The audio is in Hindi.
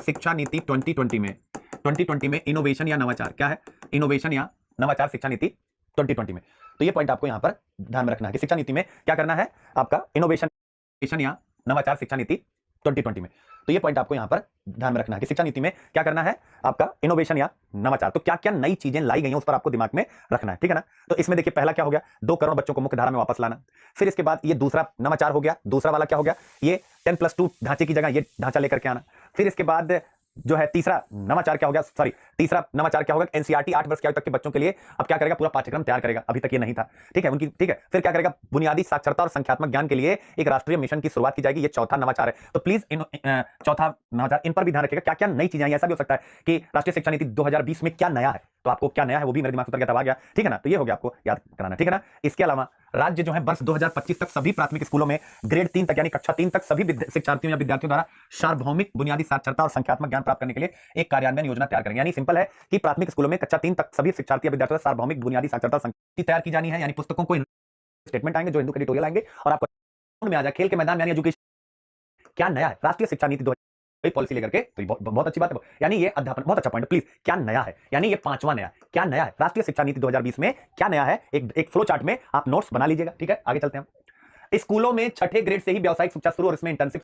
शिक्षा नीति 2020 में इनोवेशन या नवाचार क्या है, इनोवेशन या नवाचार शिक्षा नीति 2020 में। तो ये पॉइंट आपको यहां पर ध्यान में रखना है कि शिक्षा नीति में क्या करना है आपका, इनोवेशन या नवाचार शिक्षा नीति 2020 में। तो ये पॉइंट आपको यहां पर ध्यान में रखना है कि शिक्षा नीति में क्या करना है आपका, इनोवेशन या नवाचार। तो क्या क्या नई चीजें लाई गई हैं उस पर आपको दिमाग में रखना है, ठीक है ना। तो इसमें देखिए पहला क्या हो गया, 2 करोड़ बच्चों को मुख्य धारा में वापस लाना। फिर इसके बाद ये दूसरा नवाचार हो गया, दूसरा वाला क्या हो गया, ये 10+2 ढांचे की जगह ये ढांचा लेकर के आना। फिर इसके बाद जो है तीसरा नवाचार क्या हो गया, तीसरा नवाचार क्या होगा, एनसीईआरटी 8 वर्ष की आयु तक के बच्चों के लिए अब क्या करेगा, पूरा पाठ्यक्रम तैयार करेगा, अभी तक ये नहीं था, ठीक है उनकी, ठीक है। फिर क्या करेगा, बुनियादी साक्षरता और संख्यात्मक ज्ञान के लिए एक राष्ट्रीय मिशन की शुरुआत की जाएगी, ये चौथा नवाचार है। तो प्लीज चौथा नवाचार इन पर भी ध्यान रखिएगा, क्या क्या नई चीजें आई। ऐसा भी हो सकता है कि राष्ट्रीय शिक्षा नीति 2020 में क्या नया है, तो आपको क्या नया है वो भी मेरे दिमाग से उतर गया, तब आ गया, ठीक है ना। तो ये हो गया, आपको याद कराना, ठीक है ना। इसके अलावा राज्य जो है वर्ष 2025 तक सभी प्राथमिक स्कूलों में ग्रेड 3 तक यानी कक्षा 3 तक सभी शिक्षार्थियों या विद्यार्थियों द्वारा सार्वभौमिक बुनियादी साक्षरता और संख्यात्मक ज्ञान प्राप्त करने के लिए एक कार्यान्वयन योजना तैयार करेंगे। यानी सिंपल है कि प्राथमिक स्कूलों में कक्षा 3 तक सभी शिक्षार्थी या विद्यार्थियों द्वारा सार्वभौमिक बुनियादी साक्षरता तैयार की जानी है। यानी पुस्तकों को स्टेटमेंट आएंगे जो हिंदू एडिटोरियल आएंगे और आपको में आ जाए खेल के मैदान में, यानी एजुकेशन क्या नया है, राष्ट्रीय शिक्षा नीति पॉलिसी लेकर के। तो बहुत अच्छी बात है, यानी ये अध्यापन बहुत अच्छा पॉइंट। प्लीज क्या नया है, यानी ये 5वां नया क्या नया है, राष्ट्रीय शिक्षा नीति 2020 में क्या नया है, एक फ्लो चार्ट में आप नोट्स बना लीजिएगा, ठीक है। आगे चलते हैं। स्कूलों में 6ठे ग्रेड से ही व्यावसायिक शिक्षा शुरू और इसमें इंटर्नशिप